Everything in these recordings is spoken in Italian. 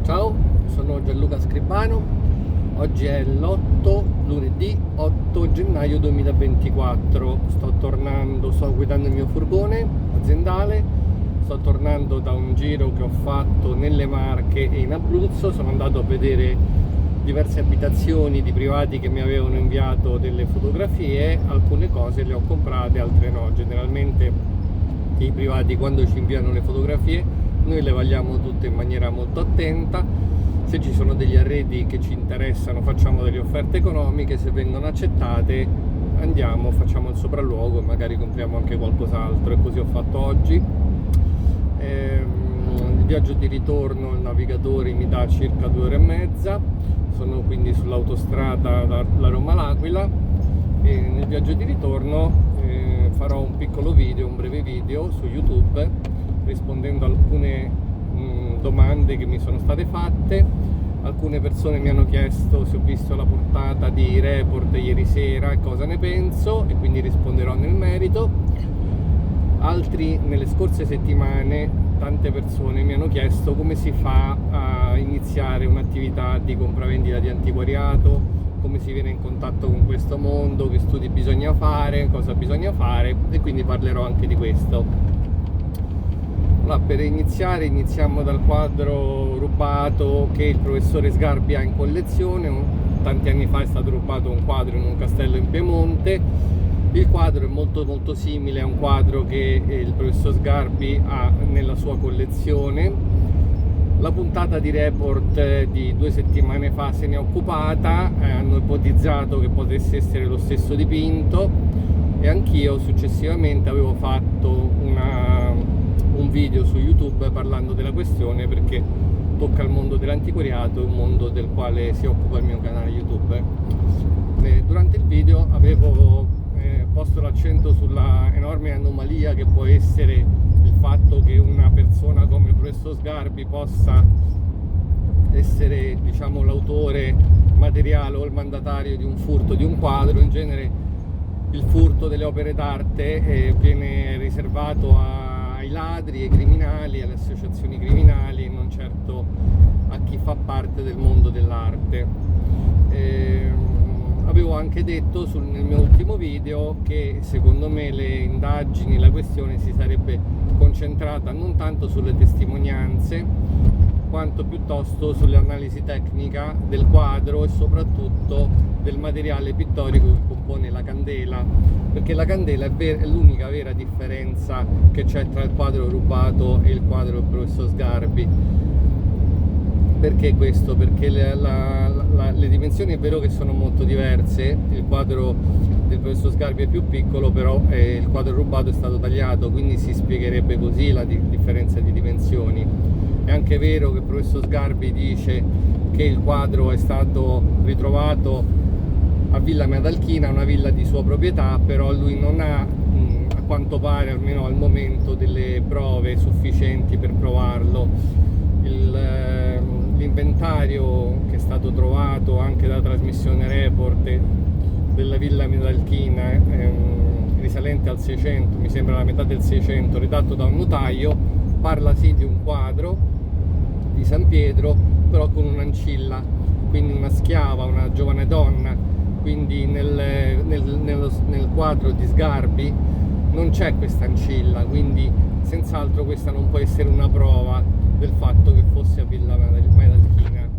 Ciao, sono Gianluca Scribano. Oggi è lunedì 8 gennaio 2024. Sto guidando il mio furgone aziendale. Sto tornando da un giro che ho fatto nelle Marche e in Abruzzo. Sono andato a vedere diverse abitazioni di privati che mi avevano inviato delle fotografie. Alcune cose le ho comprate, altre no. Generalmente i privati, quando ci inviano le fotografie, noi le vagliamo tutte in maniera molto attenta. Se ci sono degli arredi che ci interessano, facciamo delle offerte economiche. Se vengono accettate, andiamo, facciamo il sopralluogo e magari compriamo anche qualcos'altro, e così ho fatto oggi. Il viaggio di ritorno, il navigatore mi dà circa 2 ore e mezza. Sono quindi sull'autostrada da Roma all'Aquila, e nel viaggio di ritorno farò un piccolo video, un breve video su YouTube, rispondendo a alcune domande che mi sono state fatte. Alcune persone mi hanno chiesto se ho visto la portata di Report ieri sera e cosa ne penso, e quindi risponderò nel merito. Altri, nelle scorse settimane, tante persone mi hanno chiesto come si fa a iniziare un'attività di compravendita di antiquariato, come si viene in contatto con questo mondo, che studi bisogna fare, cosa bisogna fare, e quindi parlerò anche di questo. Allora, per iniziare, iniziamo dal quadro rubato che il professore Sgarbi ha in collezione. Tanti anni fa è stato rubato un quadro in un castello in Piemonte. Il quadro è molto simile a un quadro che il professor Sgarbi ha nella sua collezione. La puntata di Report di 2 settimane fa se ne è occupata. Hanno ipotizzato che potesse essere lo stesso dipinto, e anch'io successivamente avevo fatto un video su YouTube parlando della questione, perché tocca il mondo dell'antiquariato, un mondo del quale si occupa il mio canale YouTube. Durante il video avevo posto l'accento sulla enorme anomalia che può essere il fatto che una persona come il professor Sgarbi possa essere, diciamo, l'autore materiale o il mandatario di un furto di un quadro. In genere il furto delle opere d'arte viene riservato ai ladri, ai criminali, alle associazioni criminali, non certo a chi fa parte del mondo dell'arte. Avevo anche detto nel mio ultimo video che secondo me le indagini, la questione si sarebbe concentrata non tanto sulle testimonianze quanto piuttosto sull'analisi tecnica del quadro e soprattutto del materiale pittorico che compone la candela, perché la candela è l'unica vera differenza che c'è tra il quadro rubato e il quadro del professor Sgarbi. Perché questo? Perché le dimensioni è vero che sono molto diverse. Il quadro del professor Sgarbi è più piccolo, però il quadro rubato è stato tagliato, quindi si spiegherebbe così la differenza di dimensioni. È anche vero che il professor Sgarbi dice che il quadro è stato ritrovato a Villa Madalchina, una villa di sua proprietà, però lui non ha, a quanto pare, almeno al momento, delle prove sufficienti per provarlo. L'inventario che è stato trovato anche da trasmissione Report della Villa Madalchina, risalente al 600, mi sembra la metà del 600, redatto da un notaio, parla sì di un quadro di San Pietro, però con un'ancilla, quindi una schiava, una giovane donna. Quindi nel quadro di Sgarbi non c'è questa ancilla, quindi senz'altro questa non può essere una prova del fatto che fosse a Villa Madalchina.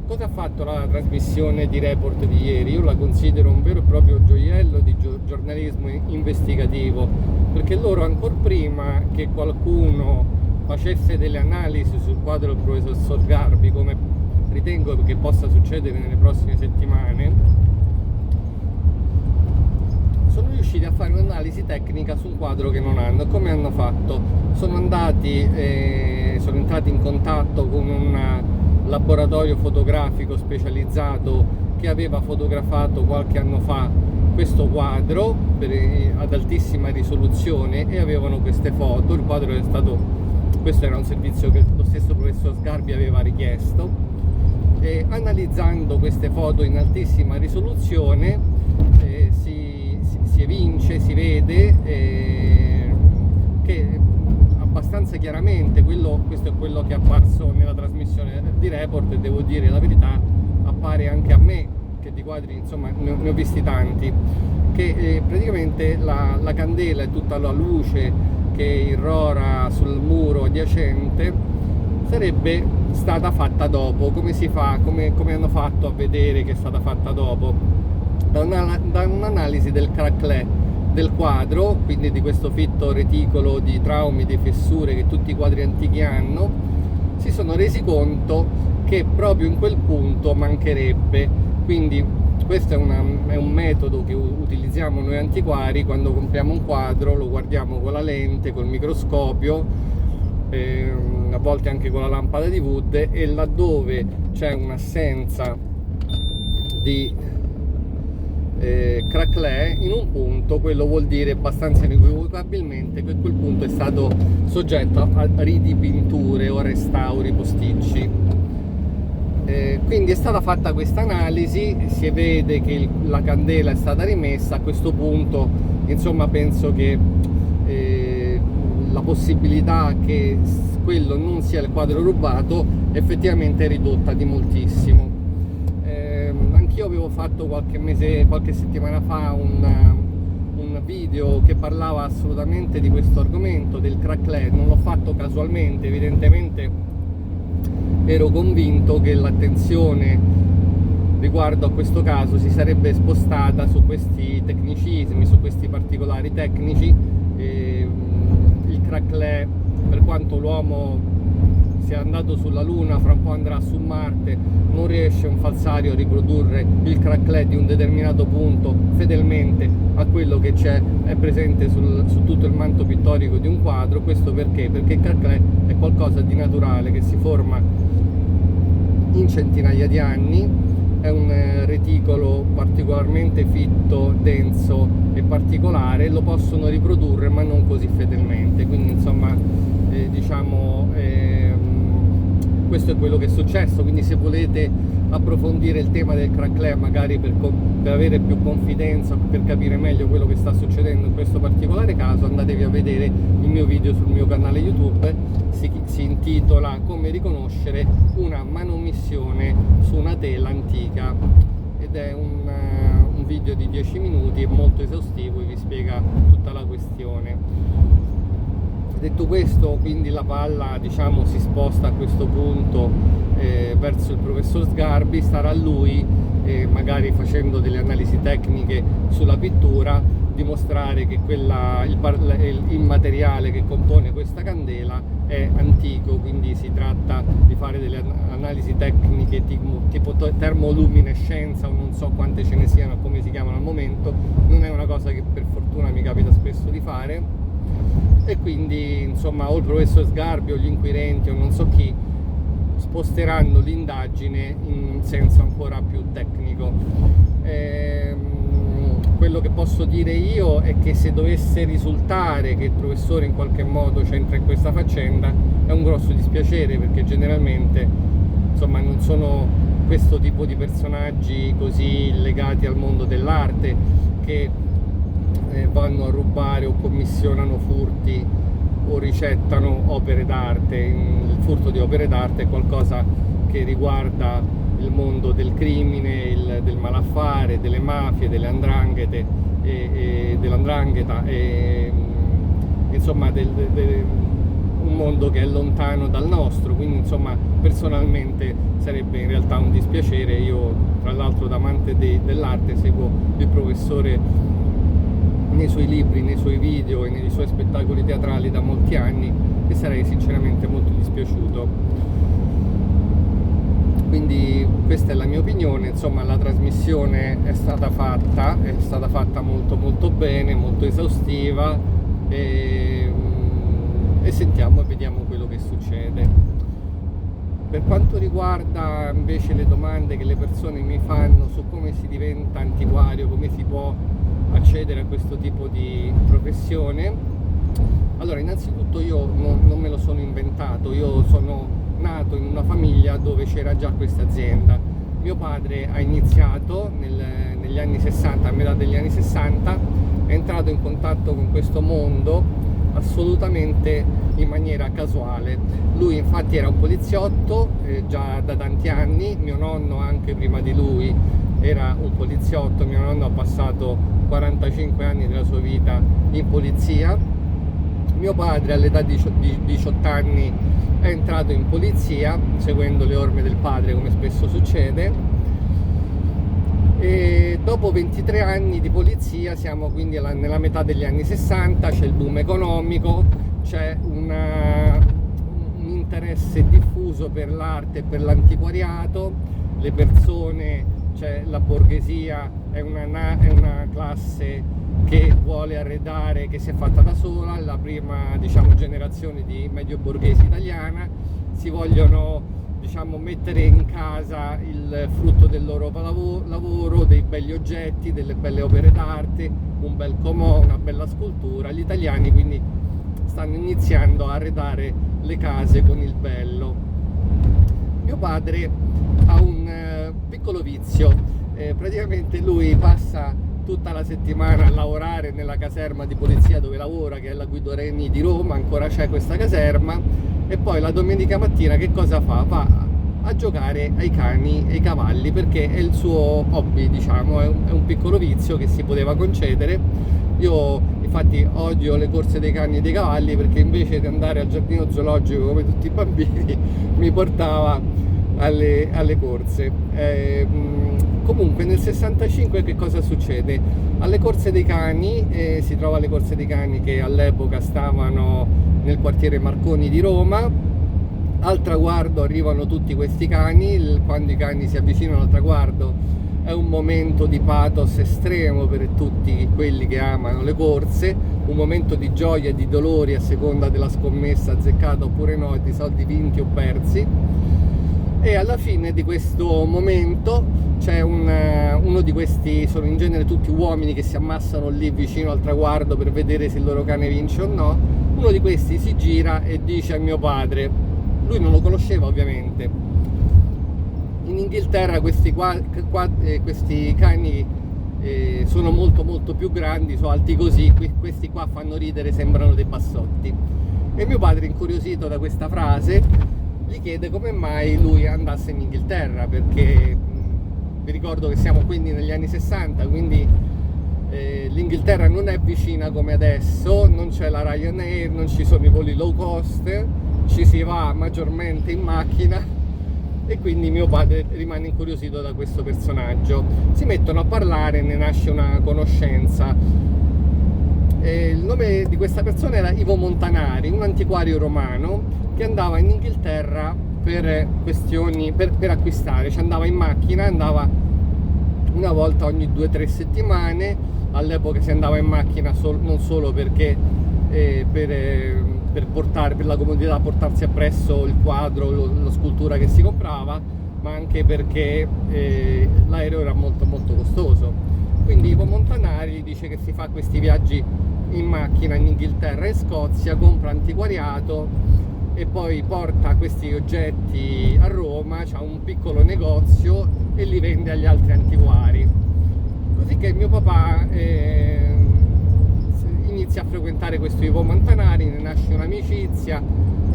Cosa ha fatto la trasmissione di Report di ieri? Io la considero un vero e proprio gioiello di giornalismo investigativo, perché loro, ancor prima che qualcuno facesse delle analisi sul quadro del professor Sgarbi, come ritengo che possa succedere nelle prossime settimane, sono riusciti a fare un'analisi tecnica su un quadro che non hanno. Come hanno fatto? Sono entrati in contatto con un laboratorio fotografico specializzato che aveva fotografato qualche anno fa questo quadro ad altissima risoluzione, e avevano queste foto. Il quadro questo era un servizio che lo stesso professor Sgarbi aveva richiesto, e analizzando queste foto in altissima risoluzione si evince, si vede che abbastanza chiaramente, questo è quello che è apparso nella trasmissione di Report, e devo dire la verità, appare anche a me, che di quadri insomma ne ho visti tanti, che praticamente la candela e tutta la luce che irrora sul muro adiacente sarebbe stata fatta dopo. Come si fa? Come hanno fatto a vedere che è stata fatta dopo? Da un'analisi del craquelé del quadro, quindi di questo fitto reticolo di traumi, di fessure che tutti i quadri antichi hanno, si sono resi conto che proprio in quel punto mancherebbe. Quindi questo è un metodo che utilizziamo noi antiquari. Quando compriamo un quadro lo guardiamo con la lente, col microscopio, a volte anche con la lampada di Wood, e laddove c'è un'assenza di craquelé in un punto, quello vuol dire abbastanza inequivocabilmente che quel punto è stato soggetto a ridipinture o restauri posticci. Quindi è stata fatta questa analisi, si vede che la candela è stata rimessa. A questo punto insomma penso che la possibilità che quello non sia il quadro rubato effettivamente è ridotta di moltissimo. Anch'io avevo fatto qualche settimana fa un video che parlava assolutamente di questo argomento del craquelé. Non l'ho fatto casualmente, evidentemente ero convinto che l'attenzione riguardo a questo caso si sarebbe spostata su questi tecnicismi, su questi particolari tecnici. Il craquelé, per quanto l'uomo sia andato sulla Luna, fra un po' andrà su Marte, non riesce un falsario a riprodurre il craquelé di un determinato punto fedelmente a quello che è presente su tutto il manto pittorico di un quadro. Questo perché? Perché il craquelé è qualcosa di naturale che si forma in centinaia di anni, è un reticolo particolarmente fitto, denso e particolare, lo possono riprodurre ma non così fedelmente. Quindi insomma questo è quello che è successo. Quindi se volete approfondire il tema del craquelé, magari per avere più confidenza, per capire meglio quello che sta succedendo in questo particolare caso, andatevi a vedere il mio video sul mio canale YouTube. Si intitola Come riconoscere una manomissione su una tela antica, ed è un video di 10 minuti, è molto esaustivo e vi spiega tutta la questione. Detto questo, quindi la palla si sposta a questo punto verso il professor Sgarbi. Sarà lui, magari facendo delle analisi tecniche sulla pittura, dimostrare che il materiale che compone questa candela è antico. Quindi si tratta di fare delle analisi tecniche tipo termoluminescenza, o non so quante ce ne siano, come si chiamano al momento. Non è una cosa che per fortuna mi capita spesso di fare, e quindi insomma o il professor Sgarbi o gli inquirenti o non so chi sposteranno l'indagine in senso ancora più tecnico. Quello che posso dire io è che se dovesse risultare che il professore in qualche modo c'entra in questa faccenda, è un grosso dispiacere, perché generalmente insomma non sono questo tipo di personaggi così legati al mondo dell'arte che vanno a rubare o commissionano furti o ricettano opere d'arte. Il furto di opere d'arte è qualcosa che riguarda il mondo del crimine, del malaffare, delle mafie, delle 'ndranghete e dell''ndrangheta, e insomma un mondo che è lontano dal nostro. Quindi insomma personalmente sarebbe in realtà un dispiacere. Io tra l'altro, da amante dell'arte, seguo il professore nei suoi libri, nei suoi video e nei suoi spettacoli teatrali da molti anni, e sarei sinceramente molto dispiaciuto. Quindi questa è la mia opinione. Insomma, la trasmissione è stata fatta molto molto bene, molto esaustiva, e sentiamo e vediamo quello che succede. Per quanto riguarda invece le domande che le persone mi fanno su come si diventa antiquario, come si può accedere a questo tipo di professione, allora innanzitutto io non me lo sono inventato. Io sono nato in una famiglia dove c'era già questa azienda. Mio padre ha iniziato negli anni 60, a metà degli anni 60, è entrato in contatto con questo mondo assolutamente in maniera casuale. Lui infatti era un poliziotto già da tanti anni, mio nonno anche prima di lui era un poliziotto, mio nonno ha passato 45 anni della sua vita in polizia. Mio padre all'età di 18 anni è entrato in polizia seguendo le orme del padre, come spesso succede, e dopo 23 anni di polizia siamo quindi nella metà degli anni 60, c'è il boom economico, c'è un interesse diffuso per l'arte e per l'antiquariato, le persone, cioè la borghesia è una classe che vuole arredare, che si è fatta da sola, la prima generazione di medio borghesi italiana, si vogliono mettere in casa il frutto del loro lavoro, dei belli oggetti, delle belle opere d'arte, un bel comò, una bella scultura. Gli italiani quindi stanno iniziando a arredare le case con il bello. Mio padre ha un piccolo vizio, praticamente lui passa tutta la settimana a lavorare nella caserma di polizia dove lavora, che è la Guidoreni di Roma, ancora c'è questa caserma, e poi la domenica mattina che cosa fa? Va a giocare ai cani e ai cavalli, perché è il suo hobby, è un piccolo vizio che si poteva concedere. Io infatti odio le corse dei cani e dei cavalli, perché invece di andare al giardino zoologico come tutti i bambini mi portava alle corse. Comunque nel 65 che cosa succede? Alle corse dei cani, si trova alle corse dei cani che all'epoca stavano nel quartiere Marconi di Roma. Al traguardo arrivano tutti questi cani, quando i cani si avvicinano al traguardo è un momento di pathos estremo per tutti quelli che amano le corse, un momento di gioia e di dolori a seconda della scommessa azzeccata oppure no, e di soldi vinti o persi. E alla fine di questo momento c'è uno di questi, sono in genere tutti uomini che si ammassano lì vicino al traguardo per vedere se il loro cane vince o no. Uno di questi si gira e dice a mio padre, lui non lo conosceva ovviamente: in Inghilterra questi cani sono molto molto più grandi, sono alti così, questi qua fanno ridere, sembrano dei bassotti. E mio padre, incuriosito da questa frase, gli chiede come mai lui andasse in Inghilterra, perché vi ricordo che siamo quindi negli anni 60, quindi l'Inghilterra non è vicina come adesso, non c'è la Ryanair, non ci sono i voli low cost, ci si va maggiormente in macchina, e quindi mio padre rimane incuriosito da questo personaggio. Si mettono a parlare, ne nasce una conoscenza. Il nome di questa persona era Ivo Montanari, un antiquario romano che andava in Inghilterra per acquistare, cioè andava in macchina, andava una volta ogni 2-3 settimane. All'epoca si andava in macchina non solo perché per la comodità, portarsi appresso il quadro, la scultura che si comprava, ma anche perché l'aereo era molto molto costoso. Quindi Ivo Montanari dice che si fa questi viaggi in macchina in Inghilterra e Scozia, compra antiquariato e poi porta questi oggetti a Roma, c'ha un piccolo negozio e li vende agli altri antiquari. Così che mio papà inizia a frequentare questo Ivo Montanari, ne nasce un'amicizia.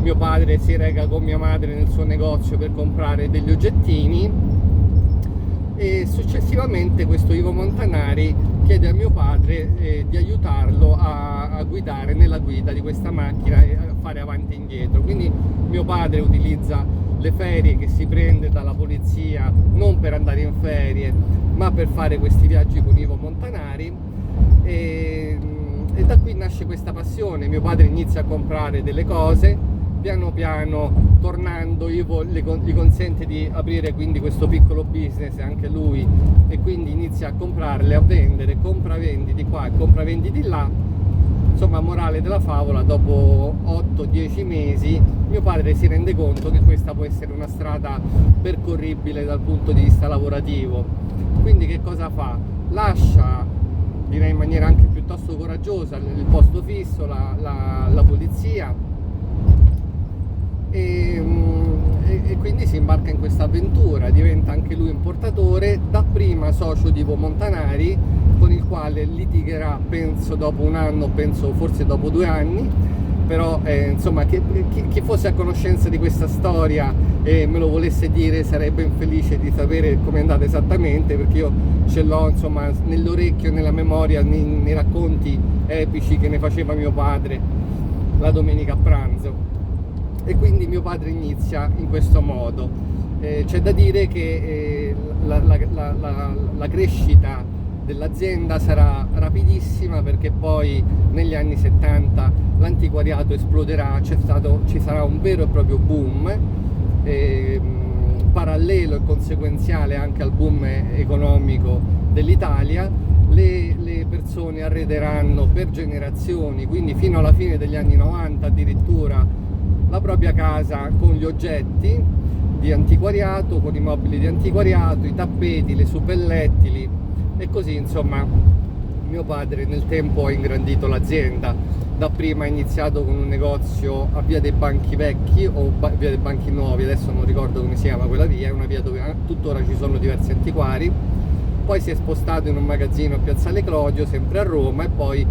Mio padre si reca con mia madre nel suo negozio per comprare degli oggettini, e successivamente questo Ivo Montanari chiede a mio padre di aiutarlo a guidare nella guida di questa macchina e a fare avanti e indietro. Quindi mio padre utilizza le ferie che si prende dalla polizia non per andare in ferie, ma per fare questi viaggi con Ivo Montanari, e da qui nasce questa passione. Mio padre inizia a comprare delle cose, piano piano, tornando, Ivo gli consente di aprire quindi questo piccolo business anche lui, e quindi inizia a comprarle, a vendere, compravendi di qua e compravendi di là. Insomma, morale della favola, dopo 8-10 mesi mio padre si rende conto che questa può essere una strada percorribile dal punto di vista lavorativo. Quindi che cosa fa? Lascia, direi in maniera anche piuttosto coraggiosa, il posto fisso, la polizia, e quindi si imbarca in questa avventura. Diventa anche lui importatore, dapprima socio di Ivo Montanari, con il quale litigherà penso dopo un anno, penso forse dopo 2 anni, però insomma chi fosse a conoscenza di questa storia e me lo volesse dire sarebbe infelice di sapere come è andata esattamente, perché io ce l'ho insomma nell'orecchio, nella memoria, nei racconti epici che ne faceva mio padre la domenica a pranzo. E quindi mio padre inizia in questo modo. C'è da dire che la crescita dell'azienda sarà rapidissima, perché poi negli anni 70 l'antiquariato esploderà, ci sarà un vero e proprio boom, parallelo e conseguenziale anche al boom economico dell'Italia. Le persone arrederanno per generazioni, quindi fino alla fine degli anni 90 addirittura, la propria casa con gli oggetti di antiquariato, con i mobili di antiquariato, i tappeti, le suppellettili, e così insomma mio padre nel tempo ha ingrandito l'azienda. Dapprima ha iniziato con un negozio a Via dei Banchi Vecchi o Via dei Banchi Nuovi, adesso non ricordo come si chiama quella via, è una via dove tuttora ci sono diversi antiquari. Poi si è spostato in un magazzino a Piazzale Clodio, sempre a Roma, e poi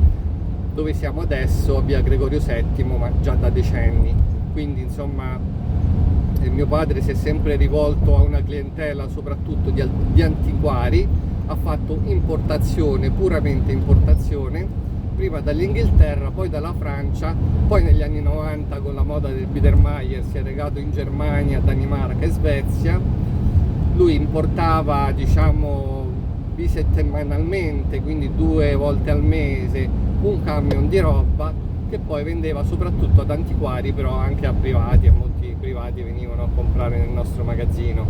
dove siamo adesso, a Via Gregorio VII, ma già da decenni. Quindi insomma mio padre si è sempre rivolto a una clientela soprattutto di antiquari, ha fatto importazione, puramente importazione, prima dall'Inghilterra, poi dalla Francia, poi negli anni 90 con la moda del Biedermeier si è recato in Germania, Danimarca e Svezia. Lui importava diciamo bisettimanalmente, quindi 2 volte al mese, un camion di roba che poi vendeva soprattutto ad antiquari, però anche a privati, a molti privati venivano a comprare nel nostro magazzino.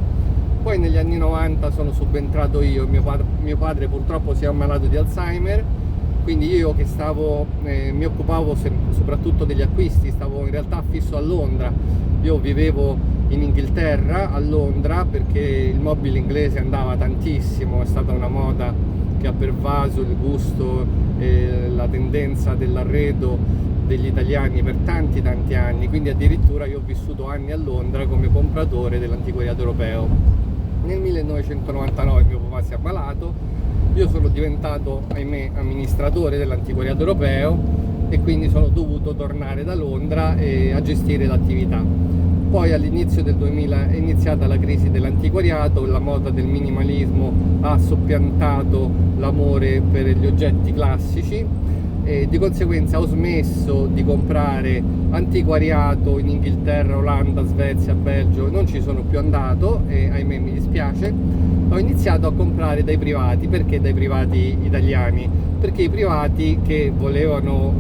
Poi negli anni 90 sono subentrato io, mio padre purtroppo si è ammalato di Alzheimer, quindi io che mi occupavo soprattutto degli acquisti, stavo in realtà fisso a Londra. Io vivevo in Inghilterra, a Londra, perché il mobile inglese andava tantissimo, è stata una moda che ha pervaso il gusto e la tendenza dell'arredo degli italiani per tanti anni, quindi addirittura io ho vissuto anni a Londra come compratore dell'antiquariato europeo. Nel 1999 mio papà si è ammalato, io sono diventato, ahimè, amministratore dell'antiquariato europeo, e quindi sono dovuto tornare da Londra a gestire l'attività. Poi all'inizio del 2000 è iniziata la crisi dell'antiquariato, la moda del minimalismo ha soppiantato l'amore per gli oggetti classici, e di conseguenza ho smesso di comprare antiquariato in Inghilterra, Olanda, Svezia, Belgio, non ci sono più andato e ahimè mi dispiace. Ho iniziato a comprare dai privati. Perché dai privati italiani? Perché i privati che volevano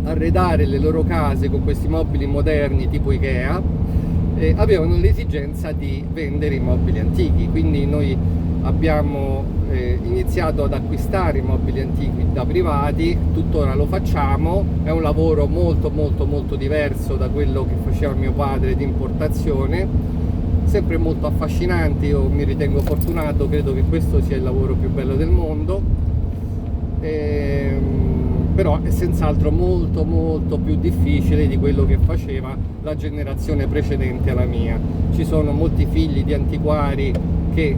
arredare le loro case con questi mobili moderni tipo Ikea avevano l'esigenza di vendere i mobili antichi, quindi noi abbiamo iniziato ad acquistare i mobili antichi da privati, tuttora lo facciamo, è un lavoro molto diverso da quello che faceva mio padre di importazione, sempre molto affascinante. Io mi ritengo fortunato, credo che questo sia il lavoro più bello del mondo, però è senz'altro molto più difficile di quello che faceva la generazione precedente alla mia. Ci sono molti figli di antiquari che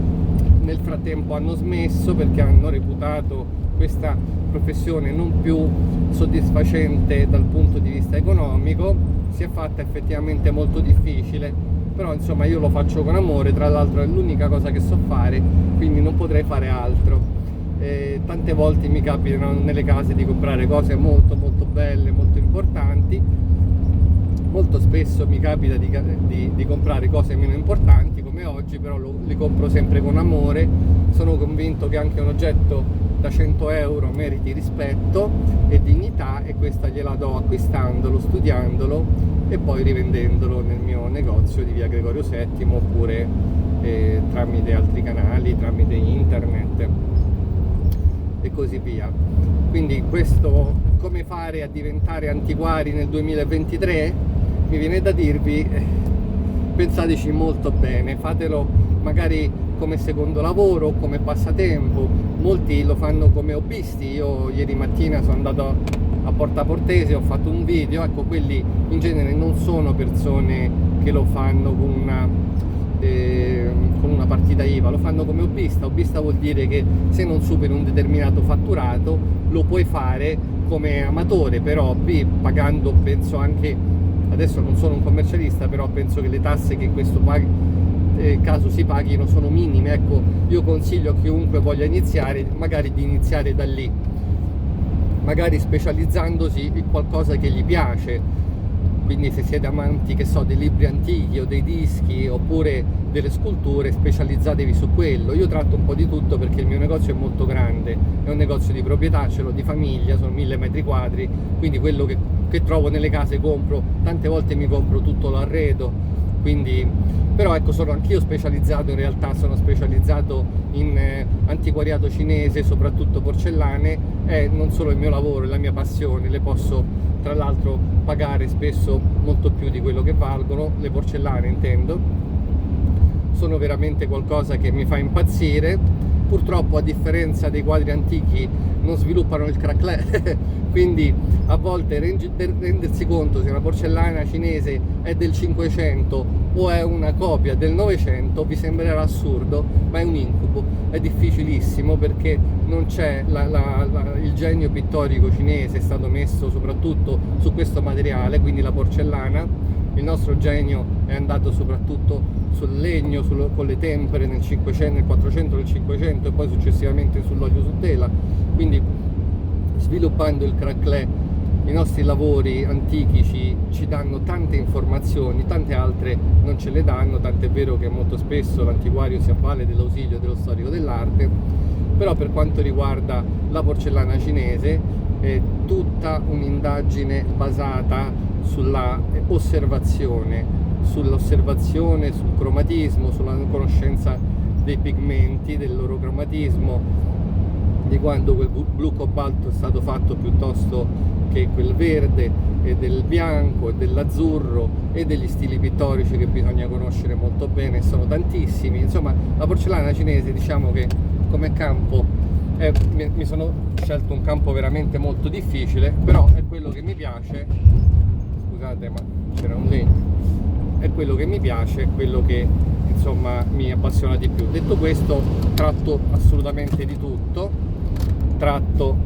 nel frattempo hanno smesso perché hanno reputato questa professione non più soddisfacente dal punto di vista economico. Si è fatta effettivamente molto difficile, però insomma io lo faccio con amore, tra l'altro è l'unica cosa che so fare, quindi non potrei fare altro. Tante volte mi capitano nelle case di comprare cose molto belle, molto importanti. Molto spesso mi capita di comprare cose meno importanti come oggi, però li compro sempre con amore. Sono convinto che anche un oggetto da 100 euro meriti rispetto e dignità, e questa gliela do acquistandolo, studiandolo e poi rivendendolo nel mio negozio di via Gregorio VII, oppure tramite altri canali, tramite internet e così via. Quindi questo, come fare a diventare antiquari nel 2023? Mi viene da dirvi, pensateci molto bene, fatelo magari come secondo lavoro, come passatempo. Molti lo fanno come hobbisti. Io ieri mattina sono andato a Porta Portese, ho fatto un video. Ecco, quelli in genere non sono persone che lo fanno con una partita IVA, lo fanno come hobbista. Hobbista vuol dire che se non superi un determinato fatturato lo puoi fare come amatore per hobby, pagando, penso anche, adesso non sono un commercialista, però penso che le tasse che in questo caso si paghino sono minime. Ecco, io consiglio a chiunque voglia iniziare magari di iniziare da lì, magari specializzandosi in qualcosa che gli piace. Quindi se siete amanti, che so, dei libri antichi o dei dischi oppure delle sculture, specializzatevi su quello. Io tratto un po' di tutto perché il mio negozio è molto grande, è un negozio di proprietà, ce l'ho di famiglia, sono 1000 metri quadri, quindi quello che trovo nelle case compro, tante volte mi compro tutto l'arredo, quindi. Però ecco, sono anch'io specializzato, in realtà sono specializzato in antiquariato cinese, soprattutto porcellane, è non solo il mio lavoro, è la mia passione, le posso tra l'altro pagare spesso molto più di quello che valgono, le porcellane intendo, sono veramente qualcosa che mi fa impazzire. Purtroppo, a differenza dei quadri antichi, non sviluppano il craquelé quindi a volte rendersi conto se una porcellana cinese è del 500 o è una copia del 900 vi sembrerà assurdo, ma è un incubo, è difficilissimo perché non c'è il genio pittorico cinese, è stato messo soprattutto su questo materiale, quindi la porcellana. Il nostro genio è andato soprattutto sul legno, con le tempere nel 500, nel 400, nel 500 e poi successivamente sull'olio su tela. Quindi sviluppando il craquelé, i nostri lavori antichi ci danno tante informazioni, tante altre non ce le danno, tant'è vero che molto spesso l'antiquario si avvale dell'ausilio dello storico dell'arte. Però per quanto riguarda la porcellana cinese è tutta un'indagine basata sulla osservazione, sul cromatismo, sulla conoscenza dei pigmenti, del loro cromatismo, di quando quel blu cobalto è stato fatto piuttosto che quel verde, e del bianco e dell'azzurro, e degli stili pittorici che bisogna conoscere molto bene, sono tantissimi. Insomma, la porcellana cinese, diciamo che come campo mi sono scelto un campo veramente molto difficile, però è quello che mi piace. Scusate, ma c'era un legno. È quello che mi piace, è quello che insomma mi appassiona di più. Detto questo, tratto assolutamente di tutto, tratto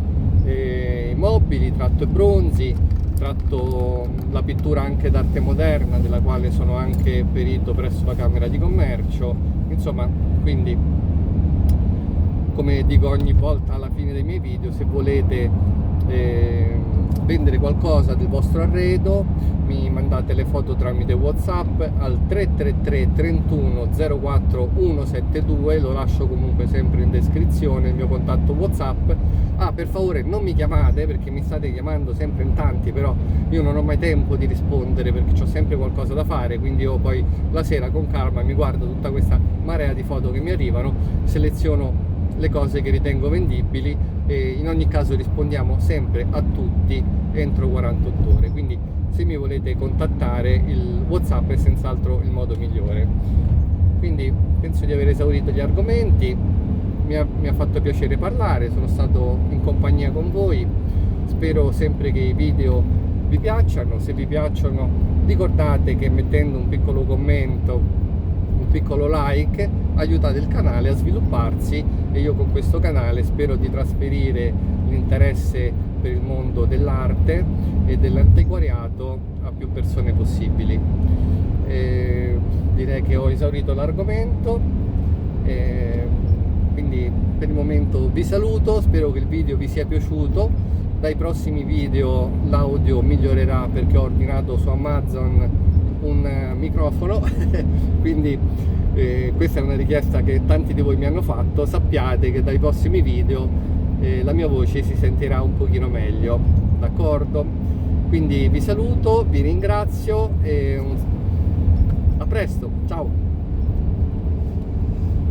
i mobili, tratto i bronzi, tratto la pittura anche d'arte moderna, della quale sono anche perito presso la Camera di Commercio. Insomma, quindi, come dico ogni volta alla fine dei miei video, se volete vendere qualcosa del vostro arredo, mi mandate le foto tramite WhatsApp al 333 31 04 172, lo lascio comunque sempre in descrizione il mio contatto WhatsApp. Per favore non mi chiamate, perché mi state chiamando sempre in tanti, però io non ho mai tempo di rispondere perché ho sempre qualcosa da fare, quindi io poi la sera con calma mi guardo tutta questa marea di foto che mi arrivano, seleziono le cose che ritengo vendibili e in ogni caso rispondiamo sempre a tutti entro 48 ore, quindi se mi volete contattare il WhatsApp è senz'altro il modo migliore. Quindi penso di aver esaurito gli argomenti, mi ha fatto piacere parlare, sono stato in compagnia con voi, spero sempre che i video vi piacciono. Se vi piacciono, ricordate che mettendo un piccolo commento, un piccolo like, aiutate il canale a svilupparsi, e io con questo canale spero di trasferire l'interesse per il mondo dell'arte e dell'antiquariato a più persone possibili. Direi che ho esaurito l'argomento, quindi per il momento vi saluto, spero che il video vi sia piaciuto. Dai prossimi video l'audio migliorerà perché ho ordinato su Amazon un microfono quindi questa è una richiesta che tanti di voi mi hanno fatto. Sappiate che dai prossimi video la mia voce si sentirà un pochino meglio, d'accordo? Quindi vi saluto, vi ringrazio e a presto, ciao!